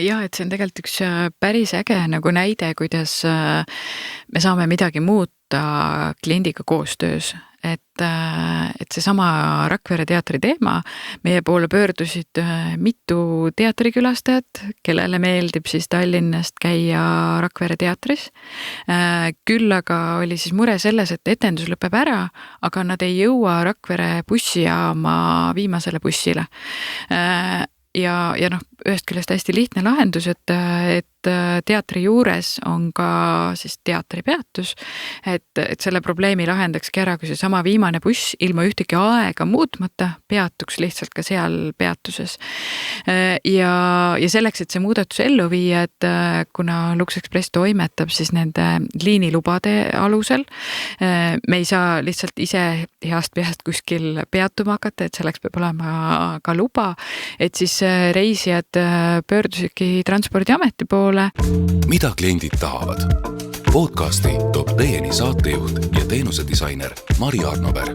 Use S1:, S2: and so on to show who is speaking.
S1: Jaa, et see on tegelikult üks päris äge nagu näide, kuidas me saame midagi muuta kliendiga koostöös. Et seesama Rakvere teatri teema, meie poole pöördusid mitu teatrikülastajat, kellele meeldib siis Tallinnast käia Rakvere teatris. Küll aga oli siis mure selles, et etendus lõpeb ära, aga nad ei jõua Rakvere bussijaama viimasele bussile. Ja noh, ühest küljest hästi lihtne lahendus, et teatri juures on ka siis teatripeatus, et selle probleemi lahendakski ära, kui see sama viimane buss ilma ühtegi aega muutmata peatuks lihtsalt ka seal peatuses. Ja selleks, et see muudatus ellu viia, et kuna Lux Express toimetab siis nende liinilubade alusel, me ei saa lihtsalt ise heast peast kuskil peatuma hakata, et selleks peab olema ka luba, et siis reisijad pöördusidki Transpordiameti poole.
S2: Mida kliendid tahavad? Podcasti toob teieni saatejuht ja teenusedisainer Mari Arnover.